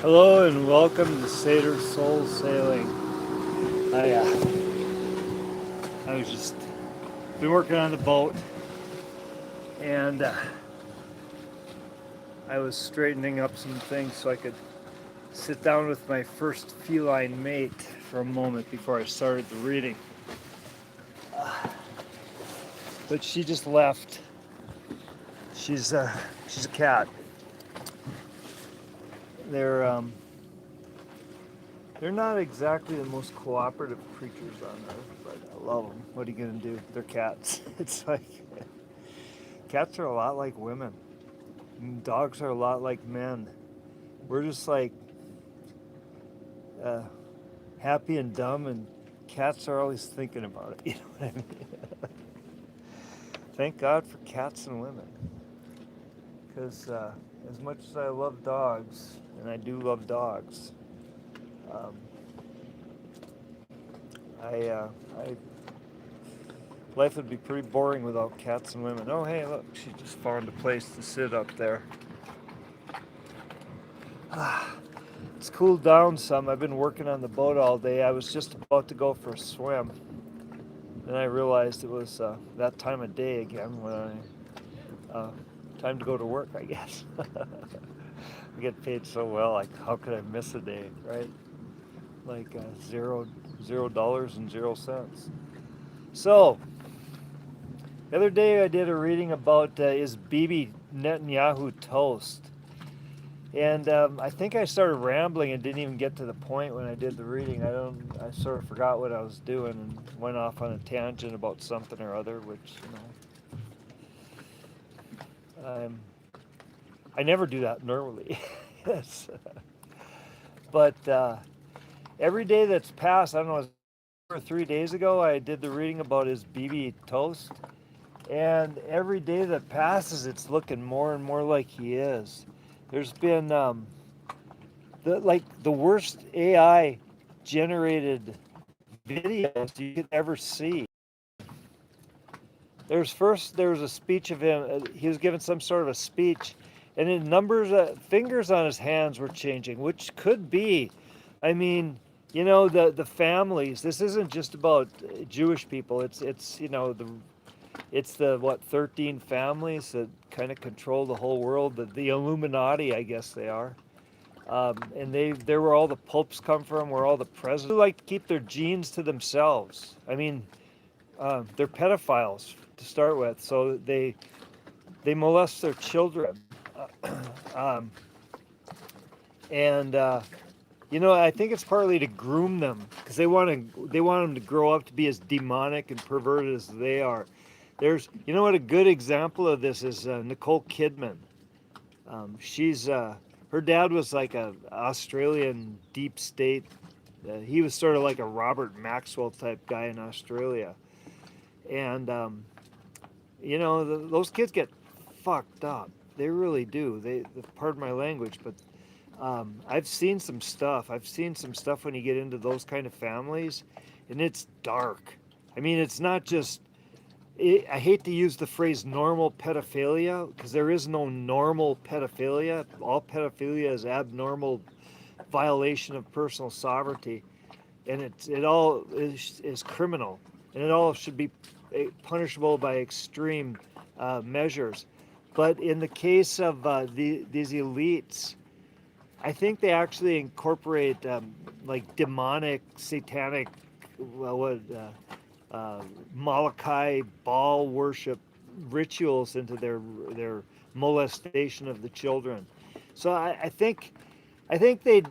Hello and welcome to Seder Soul Sailing. I was just been working on the boat, and I was straightening up some things so I could sit down with my first feline mate for a moment before I started the reading. But she just left. She's a cat. They're um, they're not exactly the most cooperative creatures on earth, but I love them. What are you gonna do? They're cats. It's like cats are a lot like women. Dogs are a lot like men. We're just like uh, happy and dumb, and cats are always thinking about it. You know what I mean? Thank God for cats and women, because as much as I love dogs, and I do love dogs, um, I life would be pretty boring without cats and women. Oh, hey, look, she just found a place to sit up there. It's cooled down some. I've been working on the boat all day. I was just about to go for a swim. Then I realized it was that time of day again when time to go to work, I guess. I get paid so well, like how could I miss a day, right? Like $0 and 0 cents. So the other day I did a reading about is Bibi Netanyahu toast, and I think I started rambling and didn't even get to the point when I did the reading. I sort of forgot what I was doing and went off on a tangent about something or other, which I never do that normally. Yes. But every day that's passed, I don't know, 2 or 3 days ago, I did the reading about his BB toast. And every day that passes, it's looking more and more like he is. There's been the worst AI generated videos you could ever see. There was a speech of him. He was giving some sort of a speech, and in numbers, fingers on his hands were changing, which could be. I mean, the families. This isn't just about Jewish people. It's it's the what 13 families that kind of control the whole world. The Illuminati, I guess they are. And they're where all the popes come from, where all the presidents they like to keep their genes to themselves. I mean, they're pedophiles to start with, so they molest their children, um, and I think it's partly to groom them because they want them to grow up to be as demonic and perverted as they are. There's what a good example of this is Nicole Kidman. She's her dad was like a Australian deep state. He was sort of like a Robert Maxwell type guy in Australia, and those kids get fucked up. They really do. Pardon my language, but I've seen some stuff. I've seen some stuff when you get into those kind of families, and it's dark. I mean, it's not just. I hate to use the phrase normal pedophilia because there is no normal pedophilia. All pedophilia is abnormal violation of personal sovereignty, and it all is criminal, and it all should be punishable by extreme measures. But in the case of these elites, I think they actually incorporate like demonic, satanic, Molokai Baal worship rituals into their molestation of the children. So I think they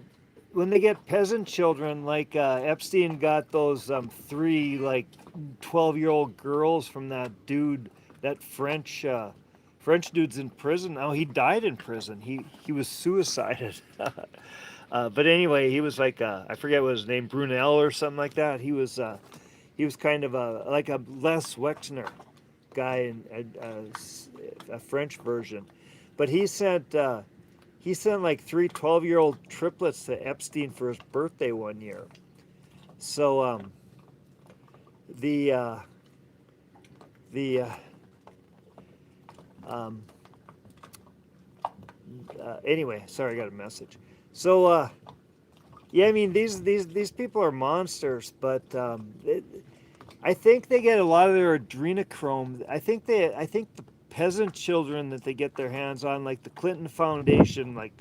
when they get peasant children like Epstein got those three like 12-year-old girls from that dude, that French dude's in prison now. He died in prison. He was suicided. But anyway, he was like I forget what his name, Brunel or something like that. He was kind of like a Les Wexner guy in a French version, but he sent like three 12-year-old triplets to Epstein for his birthday one year. So the the um, anyway, sorry, I got a message. So yeah, I mean these people are monsters, but I think they get a lot of their adrenochrome. I think the peasant children that they get their hands on, like the Clinton Foundation, like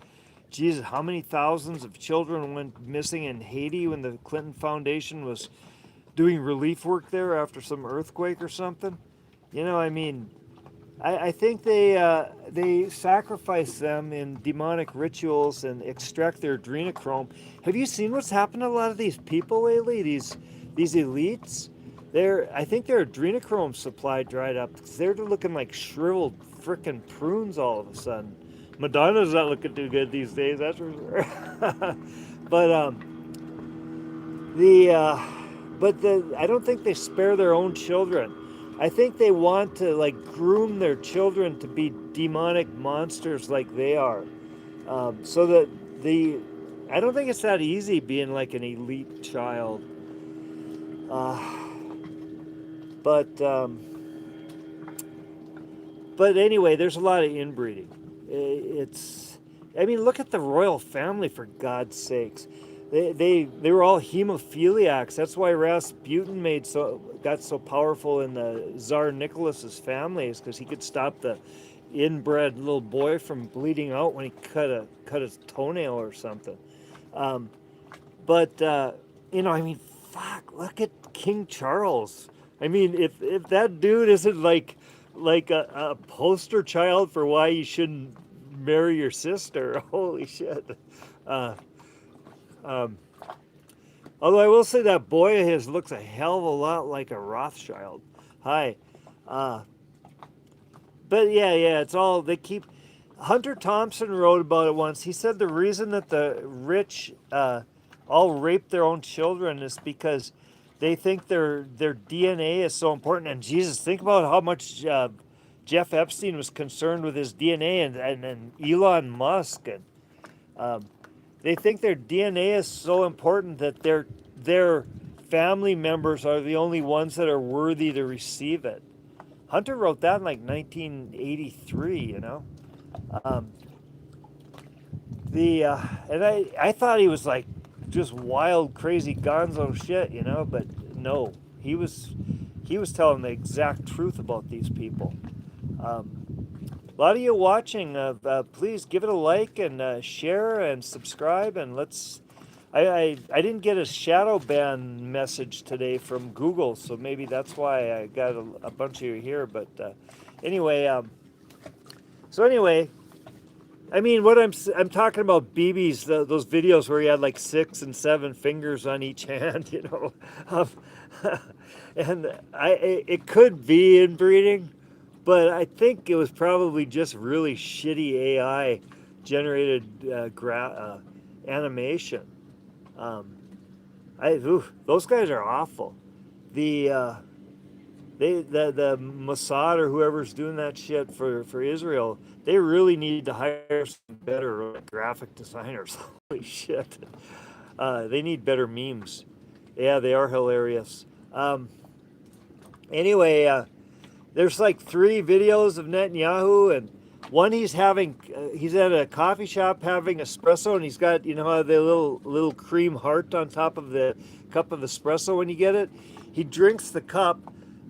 Jesus, how many thousands of children went missing in Haiti when the Clinton Foundation was doing relief work there after some earthquake or something? You know, I mean, I think they sacrifice them in demonic rituals and extract their adrenochrome. Have you seen what's happened to a lot of these people lately? These elites, I think their adrenochrome supply dried up because they're looking like shriveled frickin' prunes all of a sudden. Madonna's not looking too good these days, that's for sure. but the but the I don't think they spare their own children. I think they want to like groom their children to be demonic monsters like they are, so that the I don't think it's that easy being like an elite child. Uh, but but anyway, there's a lot of inbreeding. It's I mean, look at the royal family for God's sakes. They were all hemophiliacs. That's why Rasputin got so powerful in the Tsar Nicholas's family, is because he could stop the inbred little boy from bleeding out when he cut his toenail or something. Um, but you know, I mean, fuck! Look at King Charles. I mean, if that dude isn't like a poster child for why you shouldn't marry your sister, holy shit. Uh, um, Although I will say that boy of his looks a hell of a lot like a Rothschild. Hi. Uh, but yeah, it's all, they keep, Hunter Thompson wrote about it once. He said the reason that the rich all rape their own children is because they think their DNA is so important. And Jesus, think about how much Jeff Epstein was concerned with his DNA, and Elon Musk, and they think their DNA is so important that their family members are the only ones that are worthy to receive it. Hunter wrote that in like 1983, you know. Um, and I thought he was like just wild, crazy gonzo shit, you know, but no, he was telling the exact truth about these people. A lot of you watching, please give it a like and share and subscribe, and let's. I didn't get a shadow ban message today from Google, so maybe that's why I got a bunch of you here. But anyway, I mean, what I'm talking about BB's, those videos where he had like 6 and 7 fingers on each hand, you know, um, and it could be inbreeding, but I think it was probably just really shitty AI generated animation. Those guys are awful. The the Mossad or whoever's doing that shit for Israel, they really need to hire some better graphic designers. Holy shit. They need better memes. Yeah, they are hilarious. Anyway, there's like 3 videos of Netanyahu, and one he's at a coffee shop having espresso, and he's got, you know, the little cream heart on top of the cup of espresso when you get it. He drinks the cup.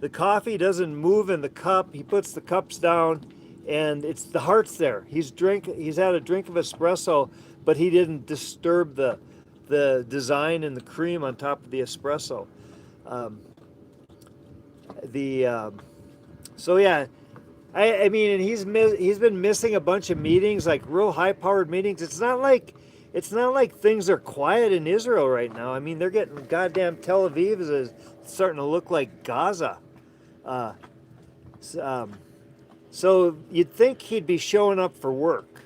The coffee doesn't move in the cup. He puts the cups down, and it's the heart's there. He's had a drink of espresso, but he didn't disturb the design and the cream on top of the espresso. Um, so yeah, I mean, and he's been missing a bunch of meetings, like real high-powered meetings. It's not like things are quiet in Israel right now. I mean, they're getting goddamn Tel Aviv is starting to look like Gaza. So you'd think he'd be showing up for work,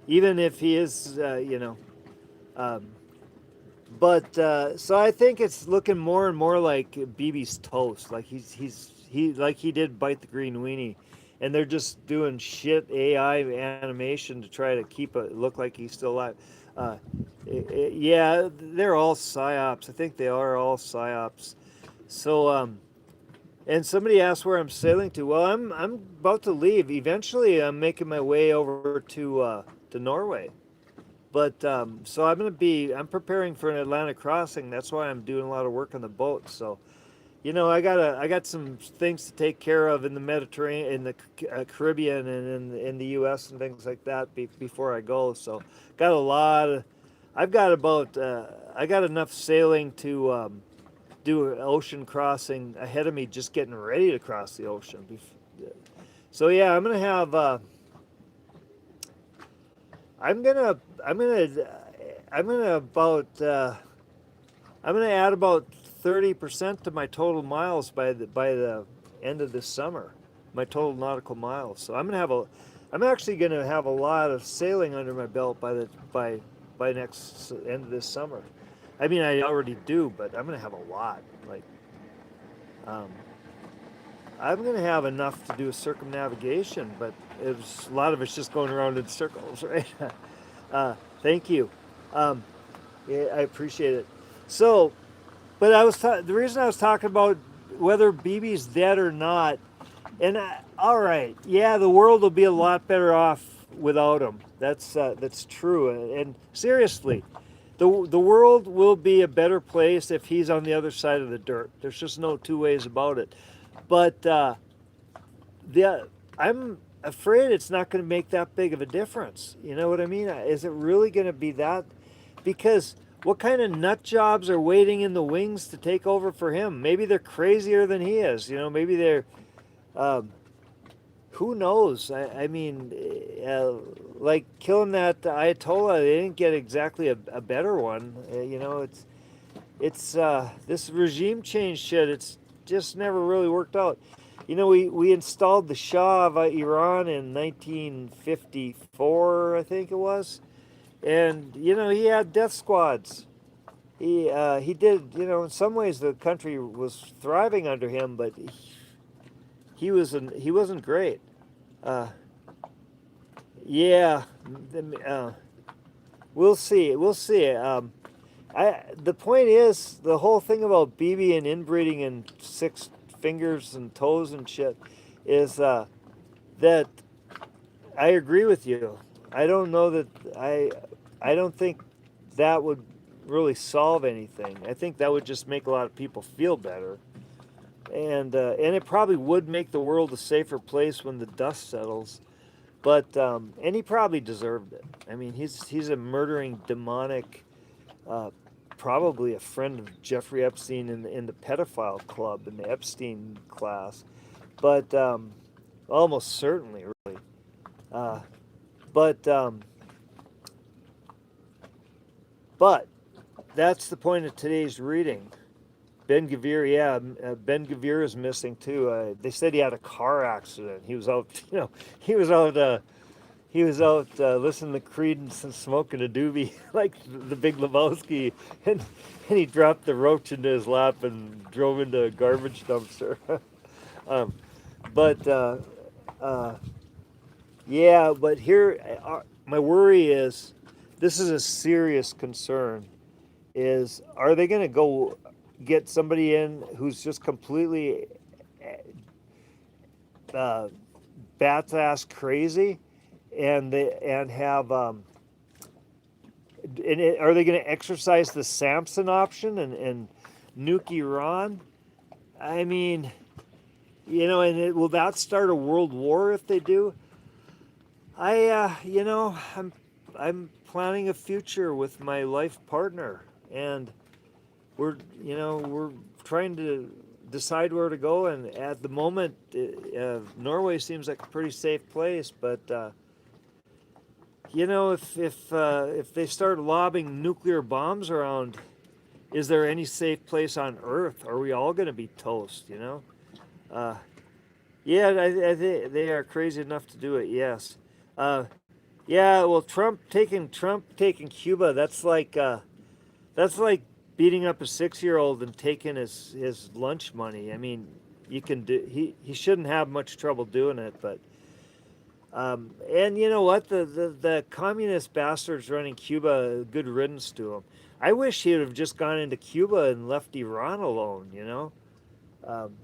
even if he is, you know. But so I think it's looking more and more like BB's toast, like he did Bite the Green Weenie, and they're just doing shit AI animation to try to keep it look like he's still alive. Yeah, they're all psyops. I think they are all psyops. So and somebody asked where I'm sailing to. Well, I'm about to leave. Eventually, I'm making my way over to Norway. But so I'm preparing for an Atlantic crossing. That's why I'm doing a lot of work on the boat. So I got some things to take care of in the Mediterranean, in the Caribbean, and in the U.S. and things like that before I go. So got a lot of, I've got about I got enough sailing to do an ocean crossing ahead of me, just getting ready to cross the ocean. So yeah, I'm gonna I'm gonna I'm gonna about I'm gonna add about 30% to my total miles by the end of this summer, my total nautical miles. So I'm actually gonna have a lot of sailing under my belt by next end of this summer. I mean, I already do, but I'm gonna have a lot. Like, um, I'm gonna have enough to do a circumnavigation, but a lot of it's just going around in circles, right? Thank you. Um, yeah, I appreciate it. So, but the reason I was talking about whether BB's dead or not, and all right, yeah, the world will be a lot better off without him. That's true. And seriously, the world will be a better place if he's on the other side of the dirt. There's just no two ways about it. But I'm afraid it's not going to make that big of a difference. You know what I mean? Is it really going to be that? Because what kind of nut jobs are waiting in the wings to take over for him? Maybe they're crazier than he is. Maybe they're, um, who knows? I mean, like killing that Ayatollah, they didn't get exactly a better one. It's this regime change shit. It's just never really worked out. We installed the Shah of Iran in 1954, I think it was, and he had death squads. He did. In some ways the country was thriving under him, but he wasn't great. Uh, yeah, we'll see. We'll see. The point is, the whole thing about BB and inbreeding and six fingers and toes and shit is that I agree with you. I don't know that I don't think that would really solve anything. I think that would just make a lot of people feel better, and it probably would make the world a safer place when the dust settles. But and he probably deserved it. I mean, he's a murdering demonic. Probably a friend of Jeffrey Epstein in the pedophile club in the Epstein class, but almost certainly, really. Uh, but but that's the point of today's reading. Ben Gvir, yeah, Ben Gvir is missing too. They said he had a car accident. He was out, he was out. He was out listening to Creedence and smoking a doobie like the Big Lebowski, and he dropped the roach into his lap and drove into a garbage dumpster. um, but yeah, but here my worry is, this is a serious concern. Are they going to go get somebody in who's just completely bat's ass crazy? And have are they going to exercise the Samson option and nuke Iran? I mean, will that start a world war if they do? I'm planning a future with my life partner, and we're trying to decide where to go. And at the moment, Norway seems like a pretty safe place, but if they start lobbing nuclear bombs around, is there any safe place on Earth? Are we all going to be toast? Yeah, they are crazy enough to do it. Yes. Yeah. Well, Trump taking Cuba. That's like beating up a 6-year-old and taking his lunch money. I mean, you can do. He shouldn't have much trouble doing it, but. And you know what? The communist bastards running Cuba, good riddance to them. I wish he would have just gone into Cuba and left Iran alone. Um,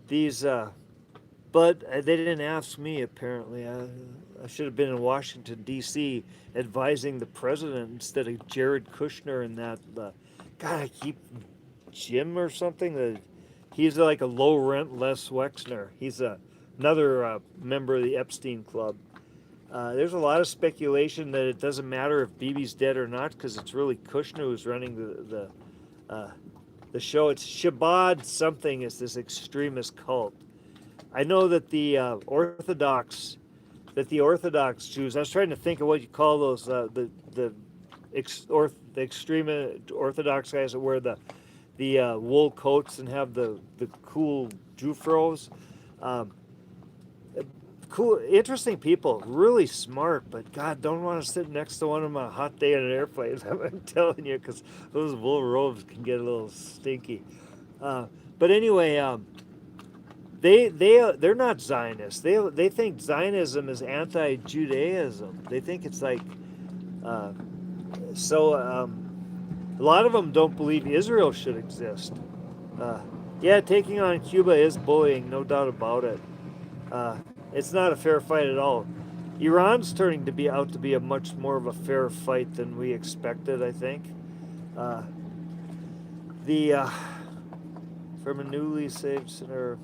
these But they didn't ask me, apparently. I should have been in Washington, D.C., advising the president instead of Jared Kushner and that. God, I keep Jim or something. He's like a low rent Les Wexner. He's another member of the Epstein Club. There's a lot of speculation that it doesn't matter if Bibi's dead or not because it's really Kushner who's running the show. It's Shabbat something. Is this extremist cult? I know that the Orthodox Jews. I was trying to think of what you call those the extreme Orthodox guys that wear the wool coats and have the cool jufros. Um, cool, interesting people, really smart, but God, don't want to sit next to one of them on a hot day on an airplane. I'm telling you, because those wool robes can get a little stinky. But anyway, they're not Zionists. They think Zionism is anti-Judaism. They think it's like a lot of them don't believe Israel should exist. Yeah, taking on Cuba is bullying, no doubt about it. It's not a fair fight at all. Iran's turning to be a much more of a fair fight than we expected, I think. The from a newly saved sinner,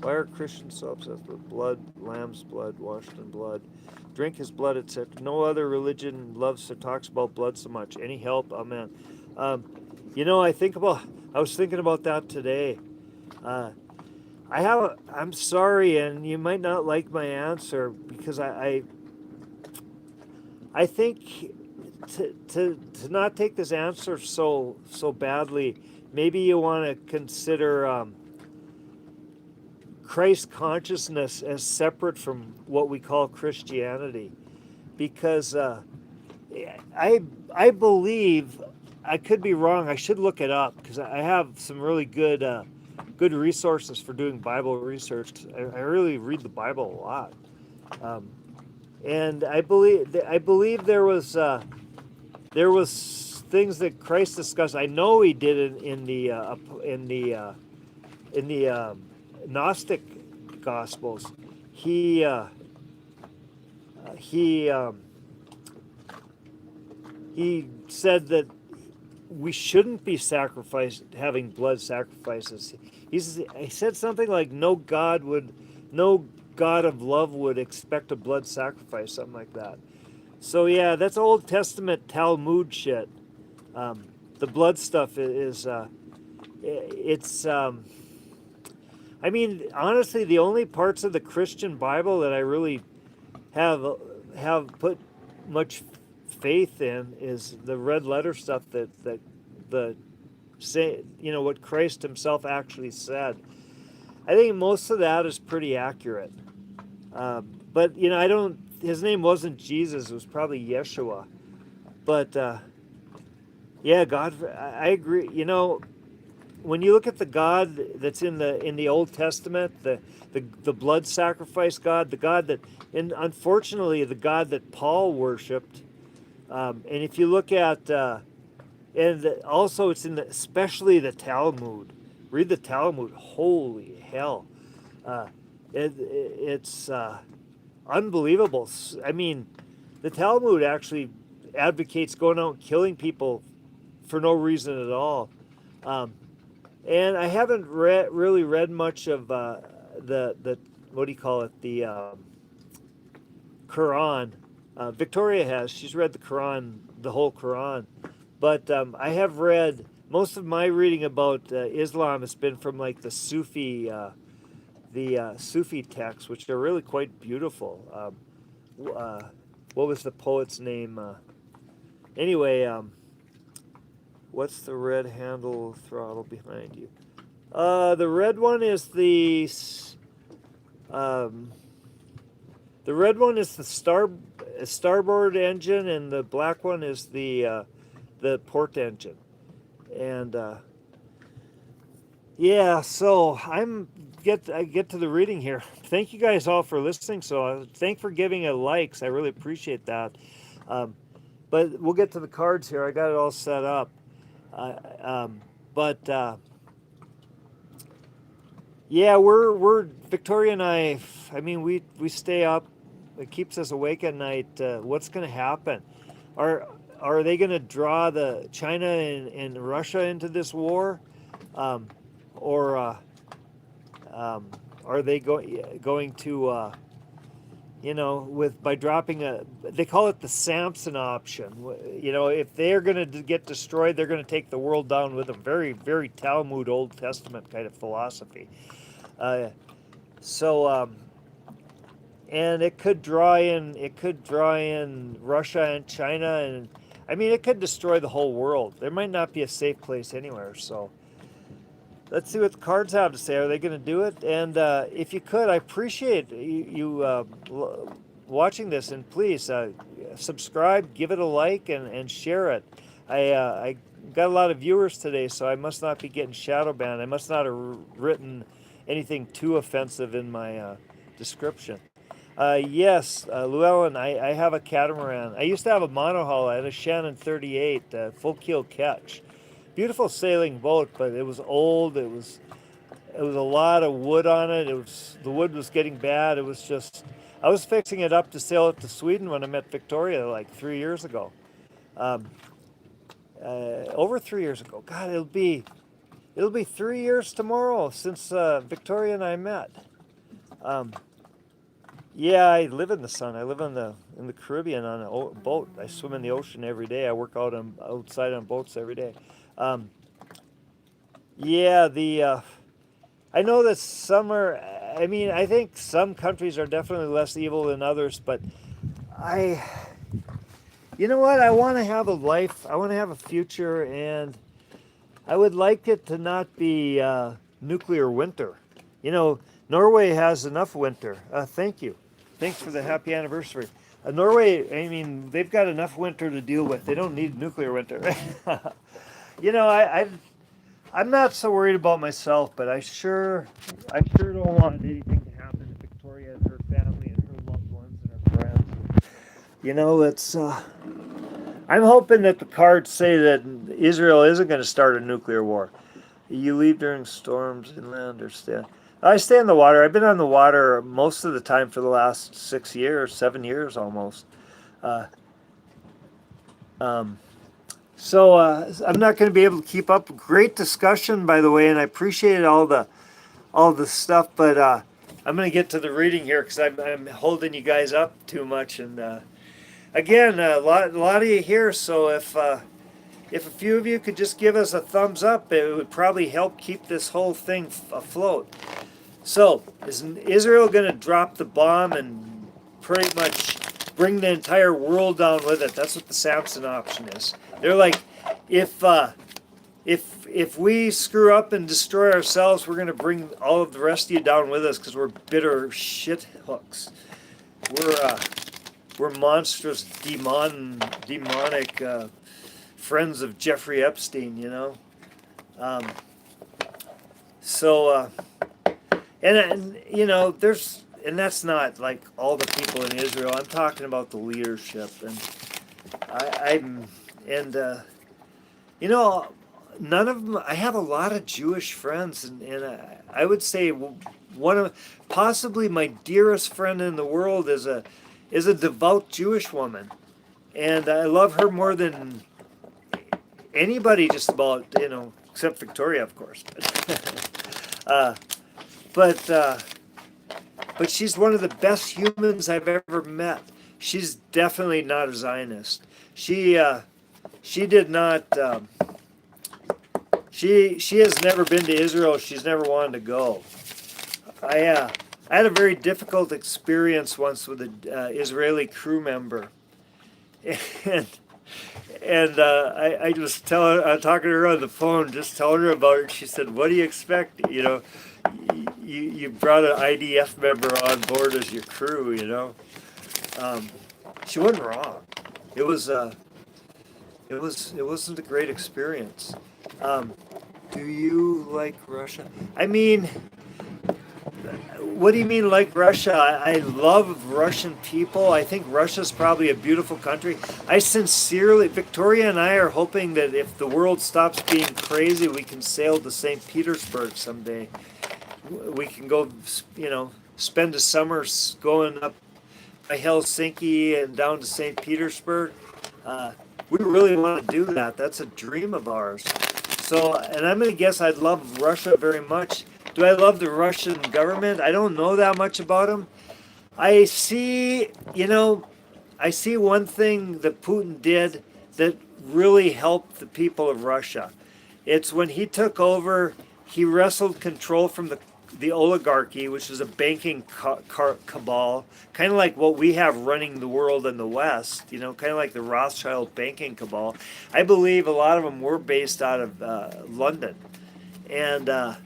why are Christians so obsessed with blood, lamb's blood, washed in blood, drink his blood, etc.? No other religion loves or talks about blood so much. Any help? Amen. I was thinking about that today. I'm sorry, and you might not like my answer because I think to not take this answer so badly, maybe you want to consider Christ consciousness as separate from what we call Christianity, because I believe, I could be wrong. I should look it up because I have some really good resources for doing Bible research. I really read the Bible a lot, and I believe there was things that Christ discussed. I know he did in the Gnostic Gospels. He said that we shouldn't be having blood sacrifices. He said something like no God of love would expect a blood sacrifice, something like that. So yeah, that's Old Testament Talmud shit. The blood stuff is I mean, honestly, the only parts of the Christian Bible that I really have put much faith in is the red letter stuff that what Christ himself actually said. I think most of that is pretty accurate. But his name wasn't Jesus, it was probably Yeshua. But yeah, God, I agree. When you look at the God that's in the Old Testament, the blood sacrifice God, the God that, and unfortunately the God that Paul worshipped, and if you look at, and also it's especially the Talmud. Read the Talmud. Holy hell, it's unbelievable. I mean, the Talmud actually advocates going out and killing people for no reason at all. And I haven't really read much of the what do you call it, the Quran. Victoria has. She's read the Quran, the whole Quran. But I have read, most of my reading about Islam has been from like the Sufi texts, which are really quite beautiful. What was the poet's name? Anyway, what's the red handle throttle behind you? The red one is the red one is the starboard engine, and the black one is the port engine. And yeah, so I get to the reading here. Thank you guys all for listening. So thank for giving it likes. I really appreciate that. But we'll get to the cards here. I got it all set up. Yeah, we're Victoria and I mean, we stay up. It keeps us awake at night. What's going to happen? Are are they going to draw the China and Russia into this war, um, or um, are they going to with by dropping a, they call it the Samson option. If they're going to get destroyed, they're going to take the world down with a very, very Talmud Old Testament kind of philosophy. Uh, so and it could draw in Russia and China, and I mean it could destroy the whole world. There might not be a safe place anywhere. So let's see what the cards have to say. Are they going to do it? And if you could, I appreciate you watching this, and please subscribe, give it a like, and share it. I got a lot of viewers today, so I must not be getting shadow banned. I must not have written anything too offensive in my description. Yes, Llewellyn, I have a catamaran. I used to have a monohull. I had a Shannon 38, full keel catch. Beautiful sailing boat, but it was old. It was a lot of wood on it. The wood was getting bad. It was just I was fixing it up to sail it to Sweden when I met Victoria like 3 years ago. Um, over 3 years ago. God, it'll be 3 years tomorrow since Victoria and I met. Um, yeah, I live in the sun. I live in the Caribbean on a boat. I swim in the ocean every day. I work outside on boats every day. Um, yeah, I know that some are. I mean, I think some countries are definitely less evil than others, but I, you know what? I want to have a life. I want to have a future, and I would like it to not be nuclear winter. Norway has enough winter. Thank you. Thanks for the happy anniversary. Norway, I mean, they've got enough winter to deal with. They don't need nuclear winter. you know, I, I I'm not so worried about myself, but I sure don't want anything to happen to Victoria and her family and her loved ones and her friends. It's. I'm hoping that the cards say that Israel isn't going to start a nuclear war. You leave during storms inland or stay. I stay in the water. I've been on the water most of the time for the last 6 years, 7 years almost. Uh, um, so I'm not going to be able to keep up. Great discussion, by the way, and I appreciate all the stuff. But I'm going to get to the reading here because I'm holding you guys up too much. And again, a lot of you here. So if a few of you could just give us a thumbs up, it would probably help keep this whole thing afloat. So, is Israel going to drop the bomb and pretty much bring the entire world down with it? That's what the Samson option is. They're like, if we screw up and destroy ourselves, we're going to bring all of the rest of you down with us because we're bitter shit hooks. We're monstrous demonic friends of Jeffrey Epstein. Um, so. And that's not like all the people in Israel. I'm talking about the leadership, and none of them. I have a lot of Jewish friends, and I would say one of possibly my dearest friend in the world is a devout Jewish woman, and I love her more than anybody, just about, except Victoria, of course. But she's one of the best humans I've ever met. She's definitely not a Zionist. She did not. She has never been to Israel. She's never wanted to go. I had a very difficult experience once with an Israeli crew member, and I was talking to her on the phone, just telling her about it. She said, "What do you expect? You brought an IDF member on board as your crew, She wasn't wrong. It wasn't a great experience. Do you like Russia? I mean, what do you mean like Russia? I love Russian people. I think Russia's probably a beautiful country. Victoria and I are hoping that if the world stops being crazy, we can sail to St. Petersburg someday. we can go, spend a summer going up by Helsinki and down to St. Petersburg. Uh, we really want to do that. That's a dream of ours. So, and I'm going to guess I'd love Russia very much. Do I love the Russian government? I don't know that much about them. I see, I see one thing that Putin did that really helped the people of Russia. It's when he took over, he wrestled control from the oligarchy, which is a banking cabal, kind of like what we have running the world in the West, kind of like the Rothschild banking cabal. I believe a lot of them were based out of London. And,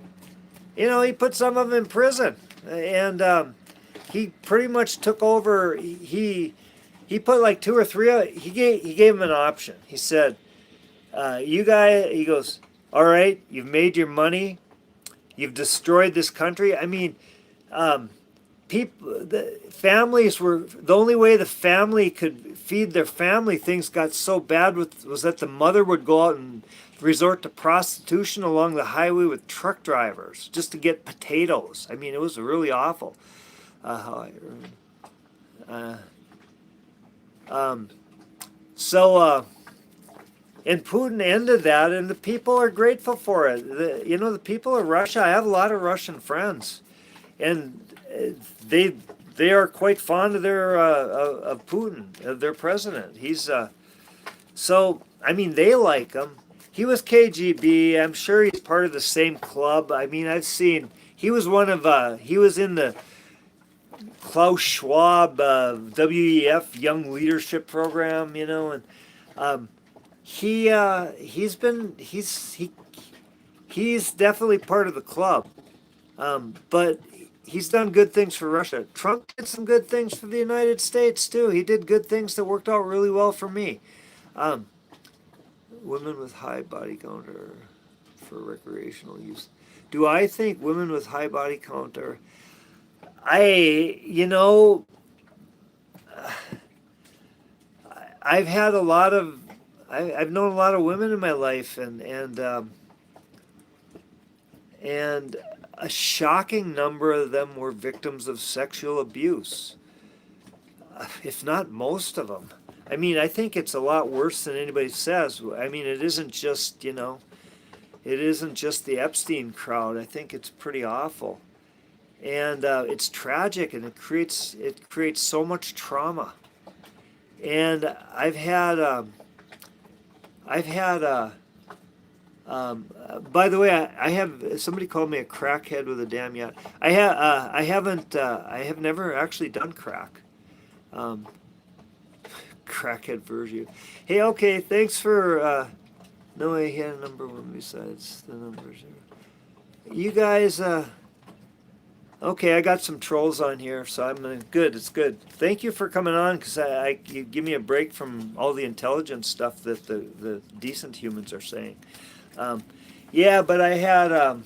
he put some of them in prison. And he pretty much took over. He put like two or three, he gave him an option. He said, you guys, he goes, all right, you've made your money. You've destroyed this country. I mean, the families were, the only way the family could feed their family, things got so bad was that the mother would go out and resort to prostitution along the highway with truck drivers just to get potatoes. I mean, it was really awful. And Putin ended that, and the people are grateful for it. The people of Russia, I have a lot of Russian friends, and they are quite fond of of Putin, of their president. He's so I mean they like him. He was KGB. I'm sure he's part of the same club. I mean I've seen he was he was in the Klaus Schwab WEF Young Leadership Program, and he's definitely part of the club, but he's done good things for Russia. Trump did some good things for the United States too. He did good things that worked out really well for me. Women with high body count are for recreational use. Do I think women with high body count are? I've had a lot of. I've known a lot of women in my life, and a shocking number of them were victims of sexual abuse, if not most of them. I mean, I think it's a lot worse than anybody says. I mean, it isn't just it isn't just the Epstein crowd. I think it's pretty awful, and it's tragic, and it creates so much trauma. And I've had. By the way, I have somebody called me a crackhead with a damn yacht. I have never actually done crack. Crackhead version. Hey, okay, thanks for. No, I had a number one besides the numbers. You guys. Okay, I got some trolls on here, so I'm good. It's good. Thank you for coming on, because you give me a break from all the intelligence stuff that the decent humans are saying. Yeah, but I had,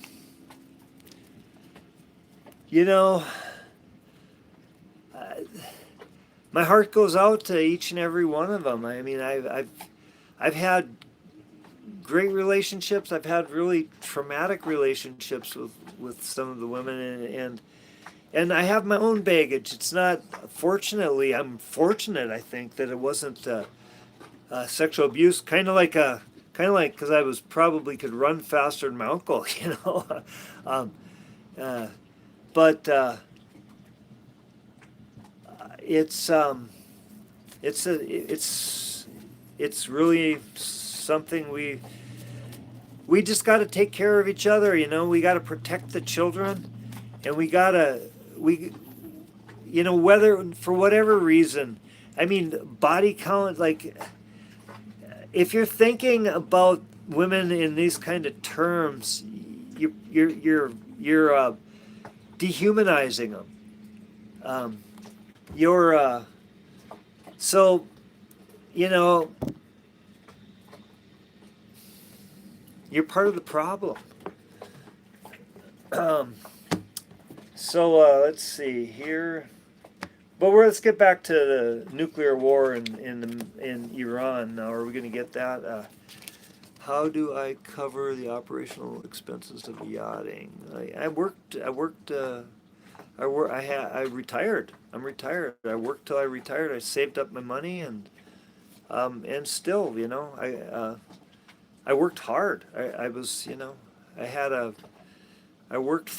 my heart goes out to each and every one of them. I mean, I've had great relationships. I've had really traumatic relationships with some of the women, and I have my own baggage. It's not, fortunately, I'm fortunate, I think, that it wasn't sexual abuse. Kind of like because I was probably could run faster than my uncle, but it's really something we just got to take care of each other. We got to protect the children, and whether for whatever reason. I mean, body count, like, if you're thinking about women in these kind of terms, you're dehumanizing them. So, you're part of the problem. Let's see here. But let's get back to the nuclear war in Iran now. Are we going to get that? How do I cover the operational expenses of yachting? I retired. I'm retired. I worked till I retired. I saved up my money and still, I worked hard. I was, I had a, I worked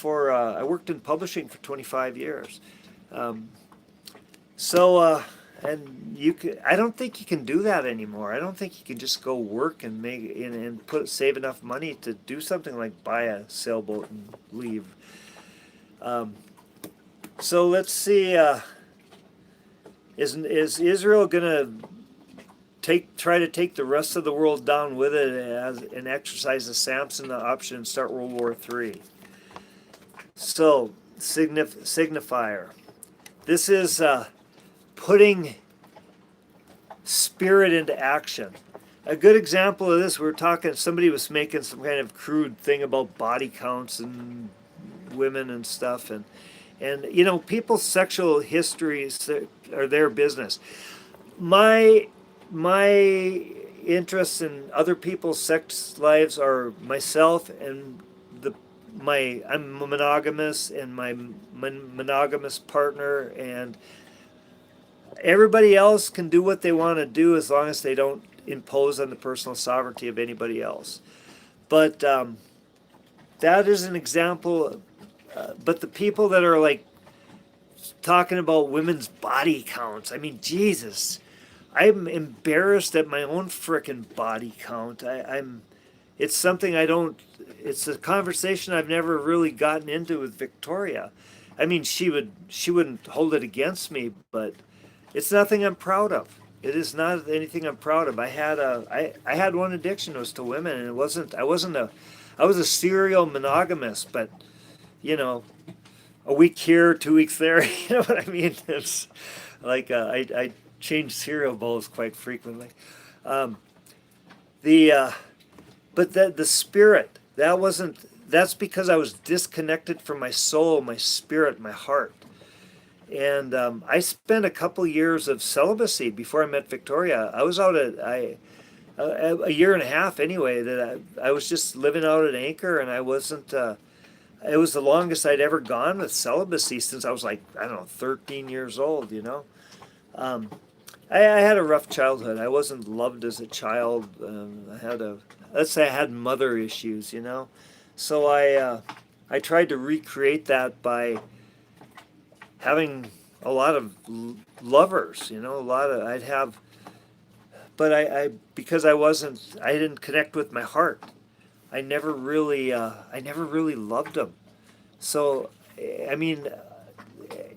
in publishing for 25 years. Um, and I don't think you can do that anymore. I don't think you can just go work and save enough money to do something like buy a sailboat and leave. Um, so let's see. Is Israel gonna try to take the rest of the world down with it and exercise the Samson option and start World War III? So signifier. This is putting spirit into action. A good example of this, somebody was making some kind of crude thing about body counts and women and stuff, and people's sexual histories are their business. My interests in other people's sex lives are myself and I'm monogamous and my monogamous partner, and everybody else can do what they want to do as long as they don't impose on the personal sovereignty of anybody else. But that is an example. But the people that are like talking about women's body counts, I mean, Jesus, I'm embarrassed at my own frickin' body count. It's something it's a conversation I've never really gotten into with Victoria. I mean, she wouldn't hold it against me, but it's nothing I'm proud of. It is not anything I'm proud of. I had one addiction, it was to women, and I was a serial monogamist, but a week here, 2 weeks there, you know what I mean? It's like I change cereal bowls quite frequently. But the spirit, that's because I was disconnected from my soul, my spirit, my heart. And I spent a couple years of celibacy before I met Victoria. I was out a year and a half anyway, that I was just living out at Anchor, and I wasn't, it was the longest I'd ever gone with celibacy since I was like, I don't know, 13 years old, I had a rough childhood. I wasn't loved as a child. Let's say I had mother issues, So I tried to recreate that by having a lot of lovers, because I didn't connect with my heart. I never really loved them. So, I mean,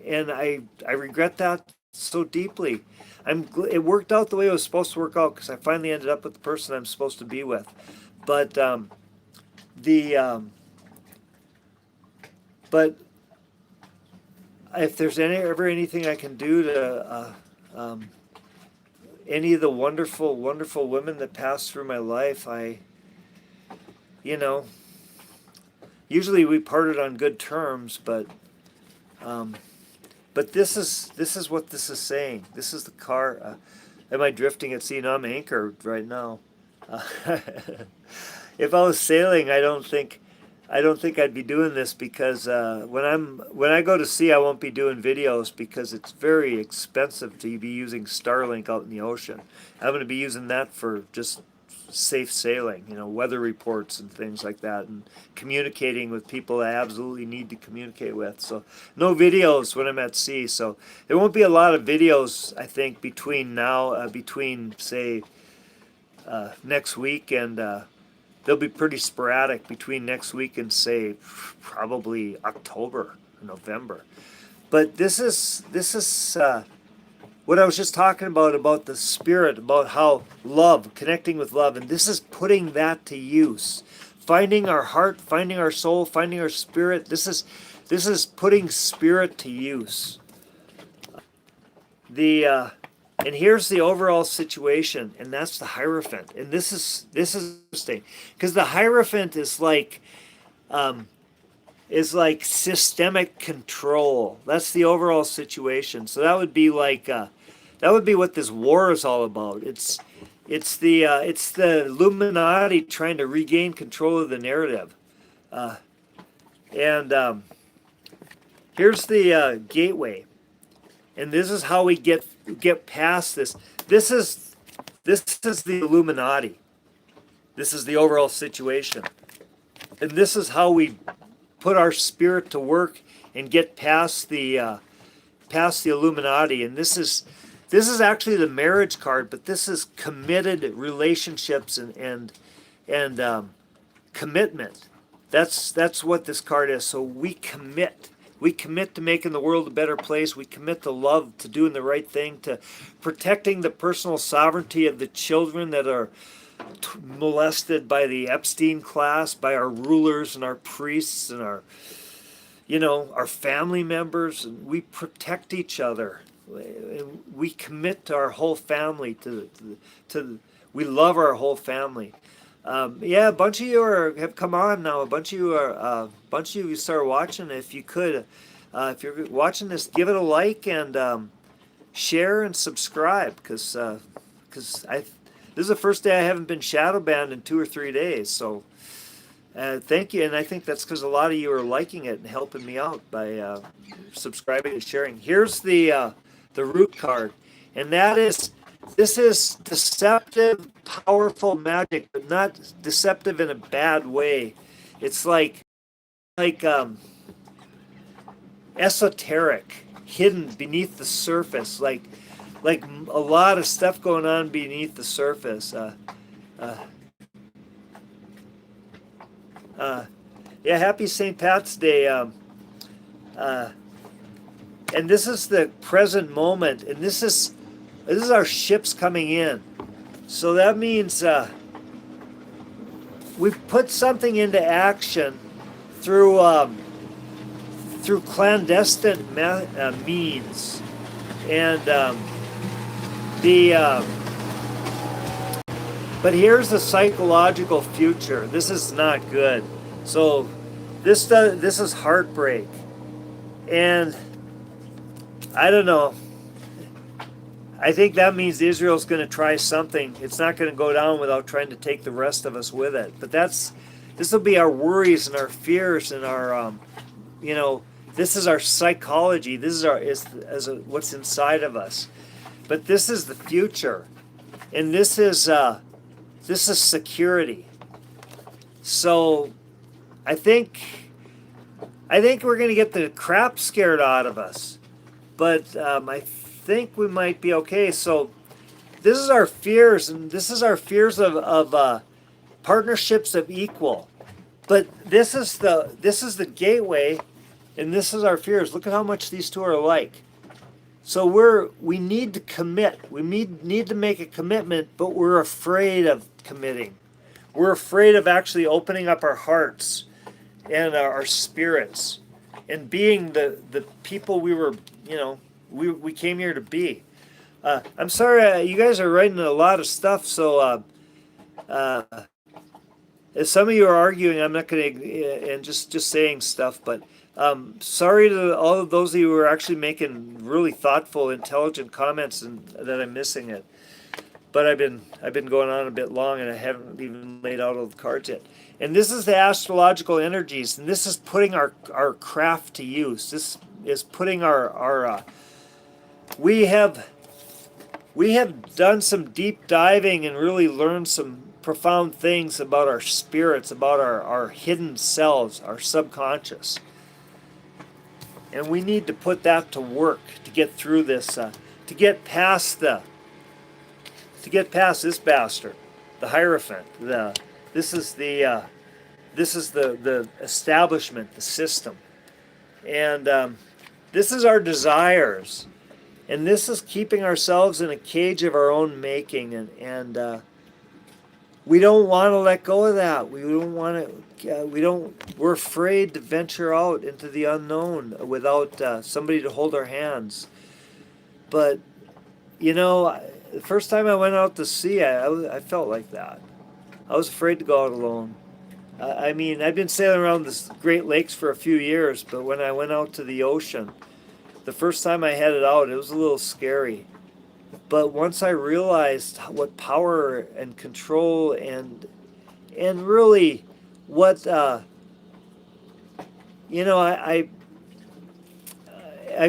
and I regret that so deeply. It worked out the way it was supposed to work out because I finally ended up with the person I'm supposed to be with. But but if there's ever anything I can do to any of the wonderful, wonderful women that passed through my life, usually we parted on good terms, but this is what this is saying. This is the car. Am I drifting at sea? No, I'm anchored right now. If I was sailing, I don't think I'd be doing this because when I go to sea, I won't be doing videos because it's very expensive to be using Starlink out in the ocean. I'm going to be using that for just safe sailing, weather reports and things like that, and communicating with people I absolutely need to communicate with. So no videos when I'm at sea. So there won't be a lot of videos, I think, between say next week and they'll be pretty sporadic between next week and say probably October or November. But this is what I was just talking about the spirit, about how connecting with love, and this is putting that to use. Finding our heart, finding our soul, finding our spirit. This is putting spirit to use. And here's the overall situation, and that's the Hierophant. And this is interesting because the Hierophant is like systemic control. That's the overall situation. So that would be what this war is all about. It's the Illuminati trying to regain control of the narrative. Uh, and Here's the gateway, and this is how we get past this. This is the Illuminati. This is the overall situation, and this is how we put our spirit to work and get past the Illuminati. And this is actually the marriage card, but this is committed relationships and commitment. That's what this card is. So we commit. We commit to making the world a better place. We commit to love, to doing the right thing, to protecting the personal sovereignty of the children that are molested by the Epstein class, by our rulers and our priests and our family members. And we protect each other. We commit to our whole family. We love our whole family. Yeah, a bunch of you have come on now. A bunch of you start watching. If you could, if you're watching this, give it a like and share and subscribe, because this is the first day I haven't been shadow banned in 2 or 3 days. So thank you, and I think that's because a lot of you are liking it and helping me out by subscribing and sharing. Here's the root card, and this is deceptive, powerful magic, but not deceptive in a bad way. It's like esoteric, hidden beneath the surface, like a lot of stuff going on beneath the surface. Yeah, happy St. Pat's Day. And this is the present moment, and this is our ships coming in. So that means we've put something into action through clandestine means, and but here's the psychological future. This is not good. So this is heartbreak, and I don't know. I think that means Israel's going to try something. It's not going to go down without trying to take the rest of us with it. But this will be our worries and our fears and our, this is our psychology. This is what's inside of us. But this is the future, and this is security. So, I think we're going to get the crap scared out of us, but I think we might be okay. So this is our fears, and this is our fears of partnerships of equal. But this is the gateway, and this is our fears. Look at how much these two are alike. So we need to commit. We need to make a commitment, but we're afraid of committing. We're afraid of actually opening up our hearts and our spirits and being the people we came here to be. I'm sorry, you guys are writing a lot of stuff, so as some of you are arguing, I'm not going to, and just saying stuff, but sorry to all of those of you who are actually making really thoughtful, intelligent comments and that I'm missing it. But I've been going on a bit long, and I haven't even laid out all the cards yet. And this is the astrological energies, and this is putting our craft to use. This is putting our we have done some deep diving and really learned some profound things about our spirits, about our hidden selves, our subconscious. And we need to put that to work to get through this, to get past this bastard, the Hierophant. This is the establishment, the system, and this is our desires, and this is keeping ourselves in a cage of our own making, and we don't want to let go of that. We don't want to. We're afraid to venture out into the unknown without somebody to hold our hands. But the first time I went out to sea, I felt like that. I was afraid to go out alone. I mean, I've been sailing around the Great Lakes for a few years, but when I went out to the ocean, the first time I headed out, it was a little scary. But once I realized what power and control and really what you know, I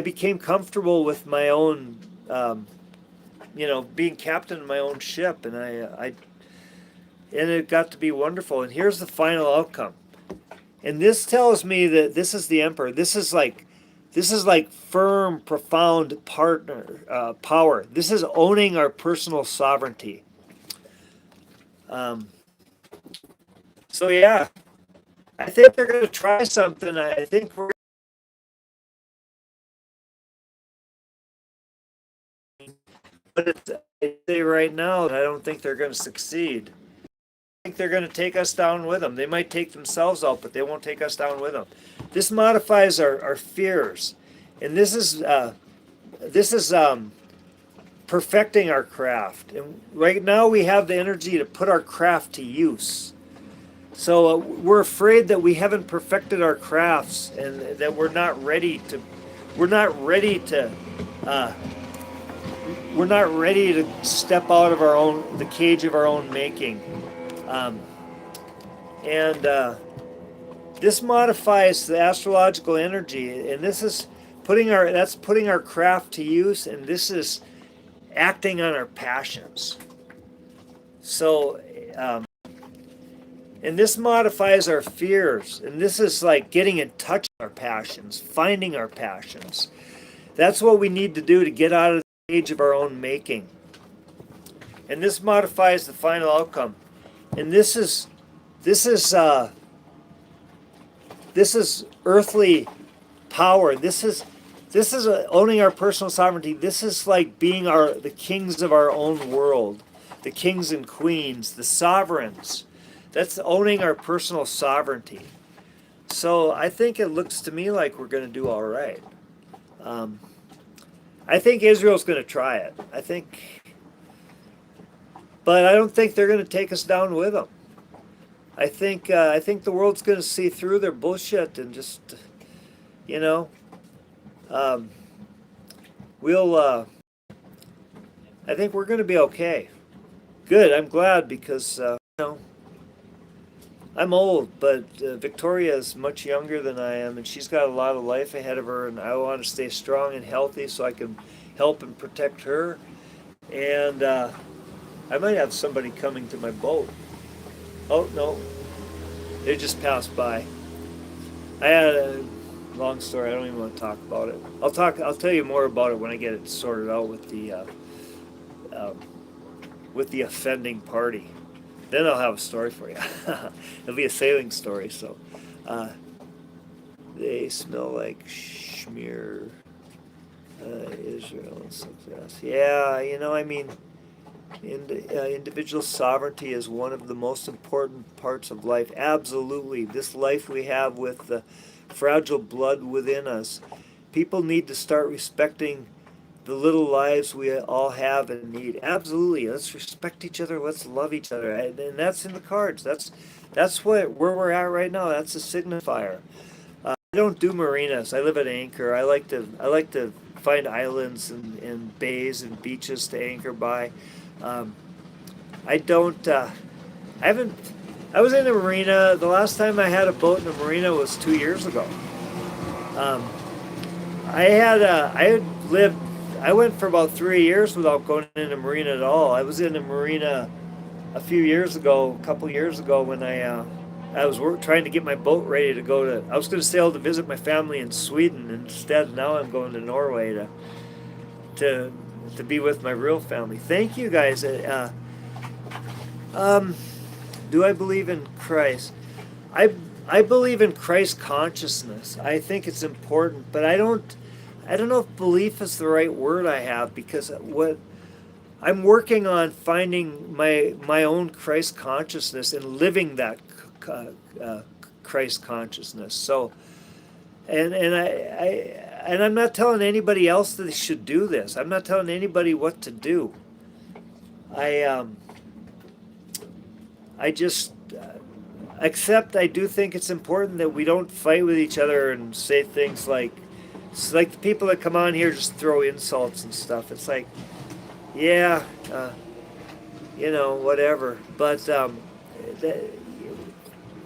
became comfortable with my own being captain of my own ship, and and it got to be wonderful. And here's the final outcome. And this tells me that this is the emperor. This is like firm, profound partner power. This is owning our personal sovereignty. Um, so yeah, I think they're going to try something. I think we're. But I say right now, I don't think they're going to succeed. I think they're going to take us down with them. They might take themselves out, but they won't take us down with them. This modifies our fears, and this is perfecting our craft. And right now we have the energy to put our craft to use. So we're afraid that we haven't perfected our crafts and that we're not ready to. We're not ready to. We're not ready to step out of the cage of our own making. Um, and this modifies the astrological energy, and this is putting our craft to use, and this is acting on our passions. So, and this modifies our fears, and this is like getting in touch with our passions, finding our passions. That's what we need to do to get out of the cage of our own making. And this modifies the final outcome. And this is earthly power. This is owning our personal sovereignty. This is like being the kings of our own world, the kings and queens, the sovereigns. That's owning our personal sovereignty. So I think it looks to me like we're going to do all right. I think Israel's going to try it. But I don't think they're going to take us down with them. I think the world's going to see through their bullshit and just, you know, we'll. I think we're going to be okay. Good. I'm glad because I'm old, but Victoria is much younger than I am, and she's got a lot of life ahead of her, and I want to stay strong and healthy so I can help and protect her. And I might have somebody coming to my boat. Oh, no. They just passed by. I had a long story. I don't even want to talk about it. I'll tell you more about it when I get it sorted out with the offending party. Then I'll have a story for you. It'll be a sailing story. So, they smell like schmear, Israel and success. Yeah, I mean, individual sovereignty is one of the most important parts of life. Absolutely. This life we have with the fragile blood within us. People need to start respecting the little lives we all have and need. Absolutely. Let's respect each other. Let's love each other. And that's in the cards. That's where we're at right now. That's a signifier. I don't do marinas. I live at anchor. I like to find islands and bays and beaches to anchor by. I don't. I haven't. I was in a marina. The last time I had a boat in a marina was 2 years ago. I had lived. I went for about 3 years without going in a marina at all. I was in a marina a couple years ago, when I was trying to get my boat ready to go to. I was going to sail to visit my family in Sweden. Instead, now I'm going to Norway to be with my real family. Thank you, guys. Do I believe in Christ? I believe in Christ consciousness. I think it's important, but I don't know if belief is the right word I have, because what I'm working on finding my own Christ consciousness and living that Christ consciousness. So, and I'm not telling anybody else that they should do this. I'm not telling anybody what to do. I just except I do think it's important that we don't fight with each other and say things like, it's like the people that come on here just throw insults and stuff. It's like, yeah, uh, whatever. But th-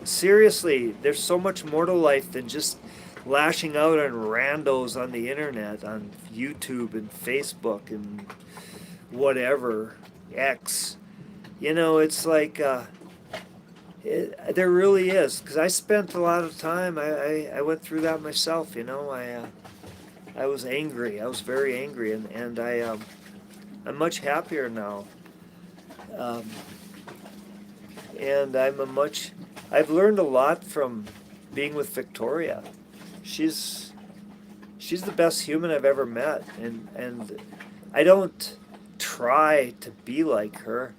seriously, there's so much more to life than just lashing out on randos on the internet, on YouTube and Facebook and whatever, X. It's like there really is, because I spent a lot of time. I went through that myself. I was angry. I was very angry, and I'm much happier now. Um, and I've learned a lot from being with Victoria. She's she's the best human I've ever met, and I don't try to be like her.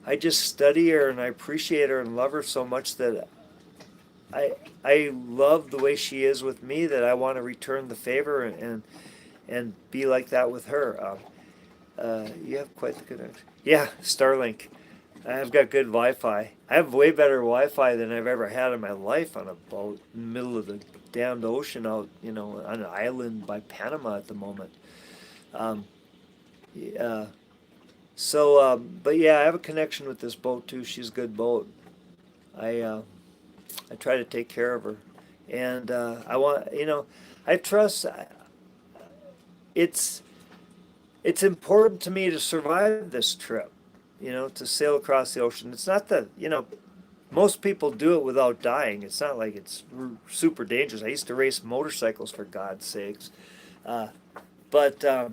I just study her and I appreciate her and love her so much that I I love the way she is with me, that I want to return the favor and be like that with her. You have quite the connection. Yeah, Starlink. I've got good Wi-Fi. I have way better Wi-Fi than I've ever had in my life on a boat in the middle of the damned ocean out, on an island by Panama at the moment. Um, yeah, but yeah, I have a connection with this boat too. She's a good boat. I try to take care of her, and I trust. It's it's important to me to survive this trip. To sail across the ocean. It's not that most people do it without dying. It's not like it's super dangerous. I used to race motorcycles, for God's sakes, uh, but I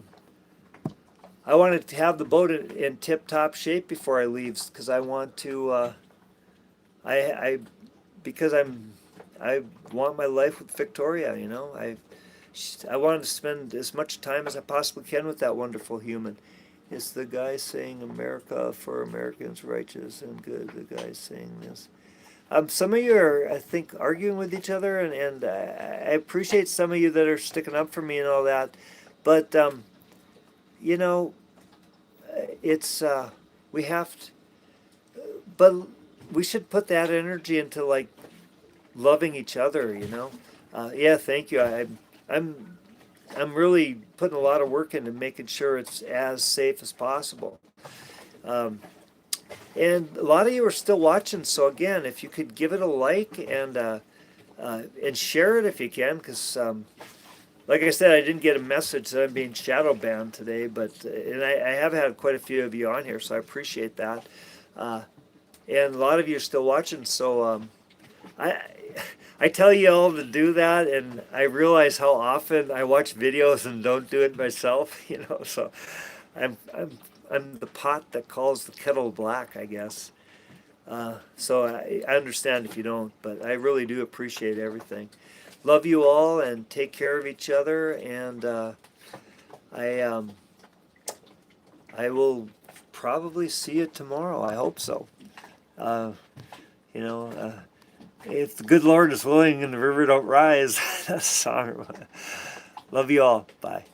wanted to have the boat in tip-top shape before I leave, because I want to. I because I want my life with Victoria. I wanted to spend as much time as I possibly can with that wonderful human. It's the guy saying America for Americans, righteous and good. The guy saying this. Some of you are, I think, arguing with each other, and I appreciate some of you that are sticking up for me and all that. But you know, it's we have to, but we should put that energy into like loving each other. Yeah, thank you. I'm I'm really putting a lot of work into making sure it's as safe as possible. Um, and a lot of you are still watching, so again, if you could give it a like and share it if you can, because like I said, I didn't get a message that I'm being shadow banned today, but and I have had quite a few of you on here, so I appreciate that. Uh, and a lot of you are still watching, so I I tell you all to do that, and I realize how often I watch videos and don't do it myself. So I'm I'm I'm the pot that calls the kettle black, I guess. So I understand if you don't, but I really do appreciate everything. Love you all, and take care of each other, and I I will probably see you tomorrow. I hope so. Uh, you know. If the good Lord is willing and the river don't rise, that's a song. Love you all. Bye.